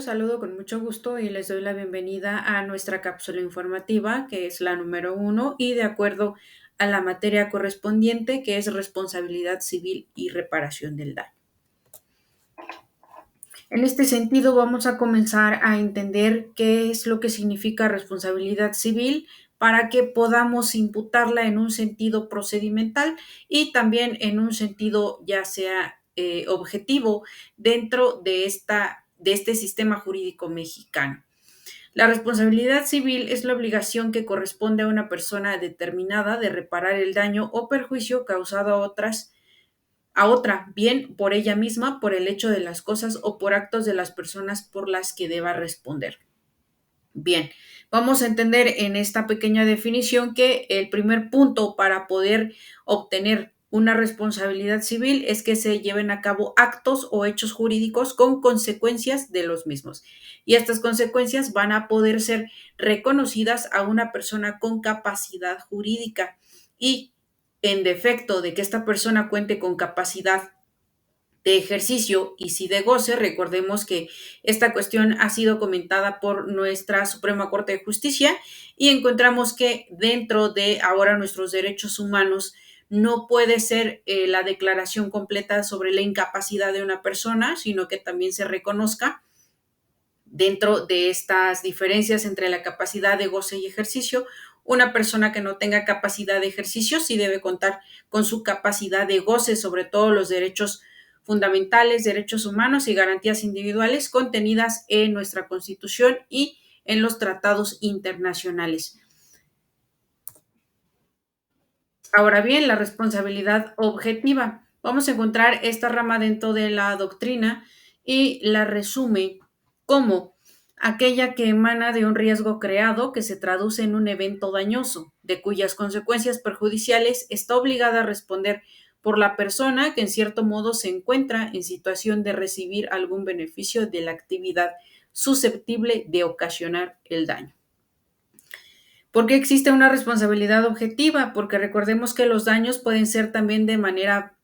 los saludo con mucho gusto y les doy la bienvenida a nuestra cápsula informativa, que es la número 1, y de acuerdo a la materia correspondiente, que es responsabilidad civil y reparación del daño. En este sentido, vamos a comenzar a entender qué es lo que significa responsabilidad civil para que podamos imputarla en un sentido procedimental y también en un sentido ya sea objetivo dentro de este sistema jurídico mexicano. La responsabilidad civil es la obligación que corresponde a una persona determinada de reparar el daño o perjuicio causado a otra, bien por ella misma, por el hecho de las cosas o por actos de las personas por las que deba responder. Bien, vamos a entender en esta pequeña definición que el primer punto para poder obtener una responsabilidad civil es que se lleven a cabo actos o hechos jurídicos con consecuencias de los mismos. Y estas consecuencias van a poder ser reconocidas a una persona con capacidad jurídica. Y en defecto de que esta persona cuente con capacidad de ejercicio y si de goce, recordemos que esta cuestión ha sido comentada por nuestra Suprema Corte de Justicia y encontramos que dentro de ahora nuestros derechos humanos no puede ser la declaración completa sobre la incapacidad de una persona, sino que también se reconozca dentro de estas diferencias entre la capacidad de goce y ejercicio. Una persona que no tenga capacidad de ejercicio sí debe contar con su capacidad de goce sobre todos los derechos fundamentales, derechos humanos y garantías individuales contenidas en nuestra Constitución y en los tratados internacionales. Ahora bien, la responsabilidad objetiva. Vamos a encontrar esta rama dentro de la doctrina y la resume como aquella que emana de un riesgo creado que se traduce en un evento dañoso, de cuyas consecuencias perjudiciales está obligada a responder por la persona que en cierto modo se encuentra en situación de recibir algún beneficio de la actividad susceptible de ocasionar el daño. ¿Por qué existe una responsabilidad objetiva? Porque recordemos que los daños pueden ser también de manera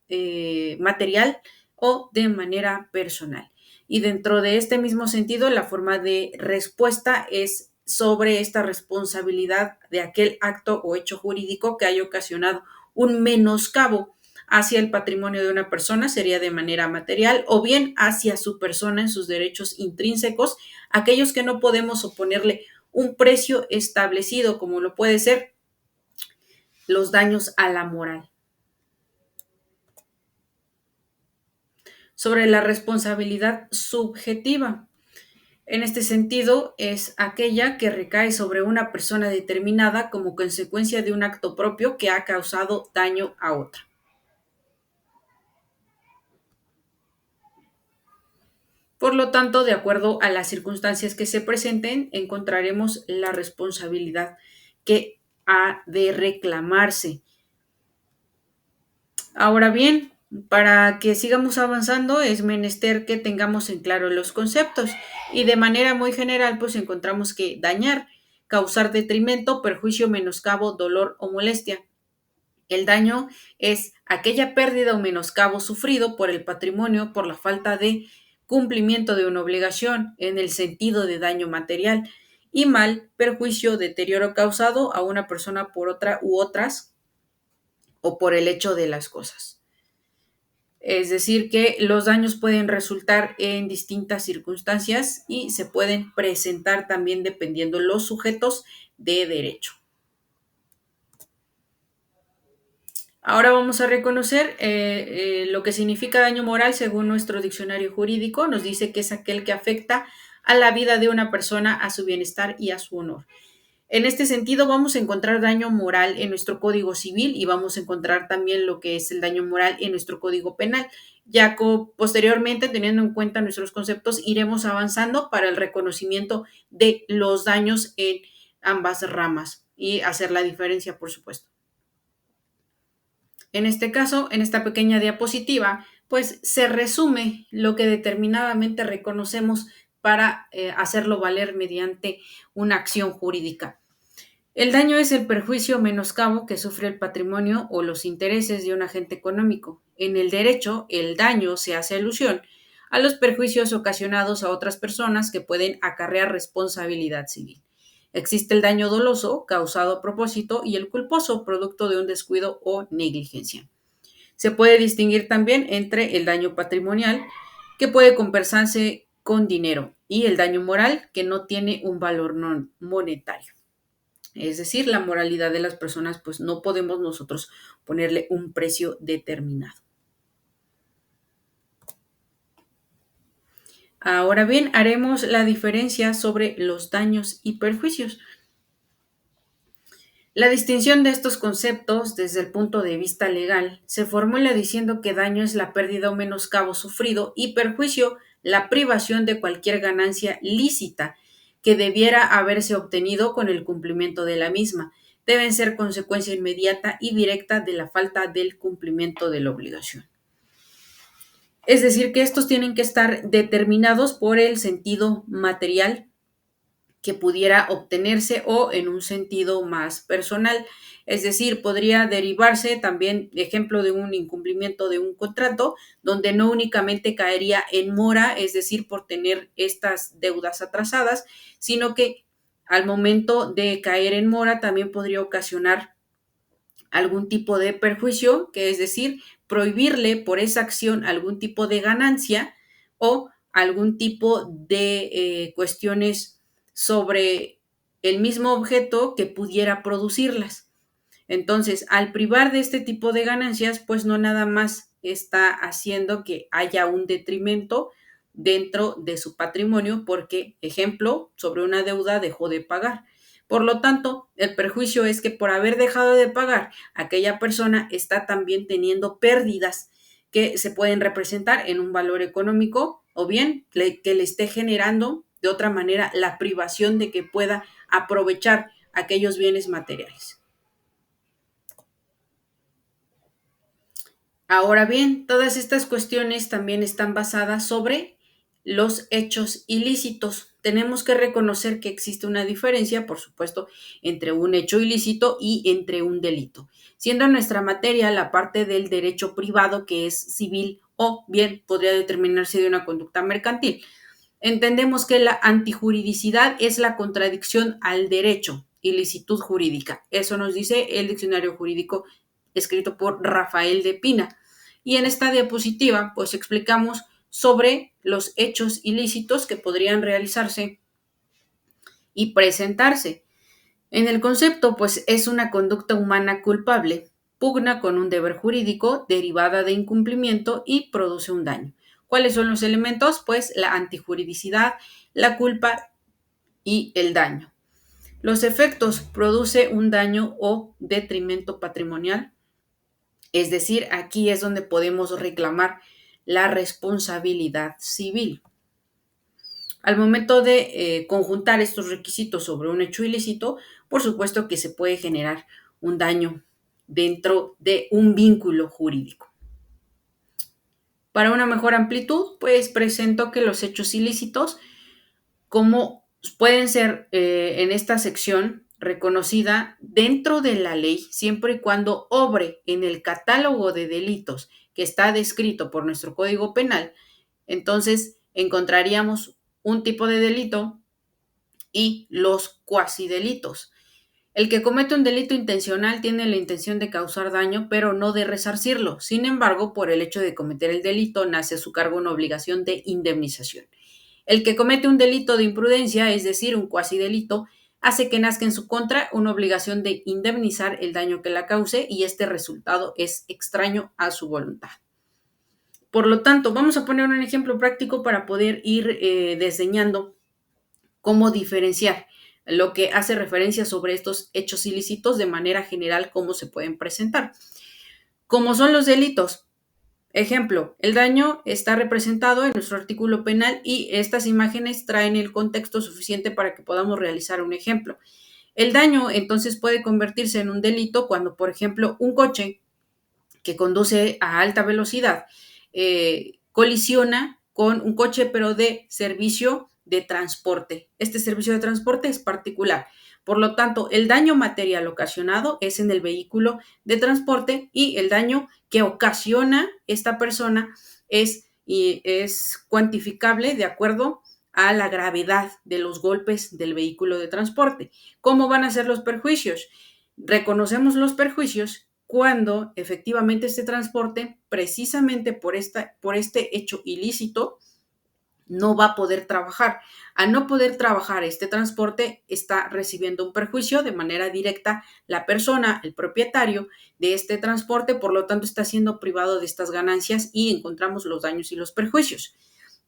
material o de manera personal. Y dentro de este mismo sentido, la forma de respuesta es sobre esta responsabilidad de aquel acto o hecho jurídico que haya ocasionado un menoscabo hacia el patrimonio de una persona, sería de manera material, o bien hacia su persona en sus derechos intrínsecos, aquellos que no podemos oponerle un precio establecido, como lo puede ser los daños a la moral. Sobre la responsabilidad subjetiva. En este sentido, es aquella que recae sobre una persona determinada como consecuencia de un acto propio que ha causado daño a otra. Por lo tanto, de acuerdo a las circunstancias que se presenten, encontraremos la responsabilidad que ha de reclamarse. Ahora bien, para que sigamos avanzando es menester que tengamos en claro los conceptos y de manera muy general pues encontramos que dañar, causar detrimento, perjuicio, menoscabo, dolor o molestia. El daño es aquella pérdida o menoscabo sufrido por el patrimonio por la falta de cumplimiento de una obligación en el sentido de daño material y mal, perjuicio, deterioro causado a una persona por otra u otras o por el hecho de las cosas. Es decir, que los daños pueden resultar en distintas circunstancias y se pueden presentar también dependiendo los sujetos de derecho. Ahora vamos a reconocer lo que significa daño moral según nuestro diccionario jurídico. Nos dice que es aquel que afecta a la vida de una persona, a su bienestar y a su honor. En este sentido, vamos a encontrar daño moral en nuestro Código Civil y vamos a encontrar también lo que es el daño moral en nuestro Código Penal. Ya posteriormente, teniendo en cuenta nuestros conceptos, iremos avanzando para el reconocimiento de los daños en ambas ramas y hacer la diferencia, por supuesto. En este caso, en esta pequeña diapositiva, pues se resume lo que determinadamente reconocemos para hacerlo valer mediante una acción jurídica. El daño es el perjuicio o menoscabo que sufre el patrimonio o los intereses de un agente económico. En el derecho, el daño se hace alusión a los perjuicios ocasionados a otras personas que pueden acarrear responsabilidad civil. Existe el daño doloso, causado a propósito, y el culposo, producto de un descuido o negligencia. Se puede distinguir también entre el daño patrimonial, que puede compensarse con dinero, y el daño moral, que no tiene un valor monetario. Es decir, la moralidad de las personas, pues no podemos nosotros ponerle un precio determinado. Ahora bien, haremos la diferencia sobre los daños y perjuicios. La distinción de estos conceptos desde el punto de vista legal se formula diciendo que daño es la pérdida o menoscabo sufrido y perjuicio la privación de cualquier ganancia lícita que debiera haberse obtenido con el cumplimiento de la misma. Deben ser consecuencia inmediata y directa de la falta del cumplimiento de la obligación. Es decir, que estos tienen que estar determinados por el sentido material que pudiera obtenerse o en un sentido más personal. Es decir, podría derivarse también, ejemplo, de un incumplimiento de un contrato, donde no únicamente caería en mora, es decir, por tener estas deudas atrasadas, sino que al momento de caer en mora también podría ocasionar algún tipo de perjuicio, que es decir, prohibirle por esa acción algún tipo de ganancia o algún tipo de cuestiones sobre el mismo objeto que pudiera producirlas. Entonces, al privar de este tipo de ganancias, pues no nada más está haciendo que haya un detrimento dentro de su patrimonio porque, ejemplo, sobre una deuda dejó de pagar. Por lo tanto, el perjuicio es que por haber dejado de pagar, aquella persona está también teniendo pérdidas que se pueden representar en un valor económico o bien que le esté generando de otra manera la privación de que pueda aprovechar aquellos bienes materiales. Ahora bien, todas estas cuestiones también están basadas sobre los hechos ilícitos. Tenemos que reconocer que existe una diferencia, por supuesto, entre un hecho ilícito y entre un delito, siendo nuestra materia la parte del derecho privado que es civil o bien podría determinarse de una conducta mercantil. Entendemos que la antijuridicidad es la contradicción al derecho, ilicitud jurídica. Eso nos dice el diccionario jurídico escrito por Rafael de Pina. Y en esta diapositiva, pues explicamos sobre los hechos ilícitos que podrían realizarse y presentarse. En el concepto, pues es una conducta humana culpable, pugna con un deber jurídico, derivada de incumplimiento y produce un daño. ¿Cuáles son los elementos? Pues la antijuridicidad, la culpa y el daño. Los efectos: produce un daño o detrimento patrimonial, es decir, aquí es donde podemos reclamar la responsabilidad civil. Al momento de conjuntar estos requisitos sobre un hecho ilícito, por supuesto que se puede generar un daño dentro de un vínculo jurídico. Para una mejor amplitud, pues presento que los hechos ilícitos, como pueden ser en esta sección reconocida dentro de la ley, siempre y cuando obre en el catálogo de delitos que está descrito por nuestro Código Penal, entonces encontraríamos un tipo de delito y los cuasidelitos. El que comete un delito intencional tiene la intención de causar daño, pero no de resarcirlo. Sin embargo, por el hecho de cometer el delito, nace a su cargo una obligación de indemnización. El que comete un delito de imprudencia, es decir, un cuasidelito, hace que nazca en su contra una obligación de indemnizar el daño que la cause y este resultado es extraño a su voluntad. Por lo tanto, vamos a poner un ejemplo práctico para poder ir desdeñando cómo diferenciar lo que hace referencia sobre estos hechos ilícitos de manera general, cómo se pueden presentar. ¿Cómo son los delitos? Ejemplo, el daño está representado en nuestro artículo penal y estas imágenes traen el contexto suficiente para que podamos realizar un ejemplo. El daño entonces puede convertirse en un delito cuando, por ejemplo, un coche que conduce a alta velocidad colisiona con un coche pero de servicio de transporte. Este servicio de transporte es particular. Por lo tanto, el daño material ocasionado es en el vehículo de transporte y el daño que ocasiona esta persona es y es cuantificable de acuerdo a la gravedad de los golpes del vehículo de transporte. ¿Cómo van a ser los perjuicios? Reconocemos los perjuicios cuando efectivamente este transporte, precisamente por este hecho ilícito, no va a poder trabajar. Al no poder trabajar este transporte, está recibiendo un perjuicio de manera directa la persona, el propietario de este transporte, por lo tanto está siendo privado de estas ganancias y encontramos los daños y los perjuicios.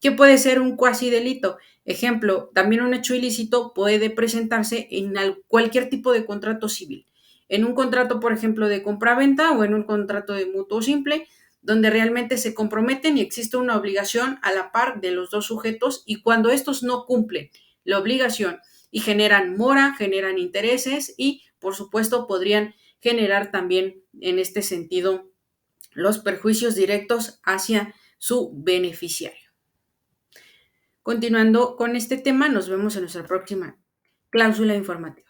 ¿Qué puede ser un cuasi delito? Ejemplo, también un hecho ilícito puede presentarse en cualquier tipo de contrato civil. En un contrato, por ejemplo, de compra-venta o en un contrato de mutuo simple, donde realmente se comprometen y existe una obligación a la par de los dos sujetos, y cuando estos no cumplen la obligación y generan mora, generan intereses y, por supuesto, podrían generar también en este sentido los perjuicios directos hacia su beneficiario. Continuando con este tema, nos vemos en nuestra próxima cláusula informativa.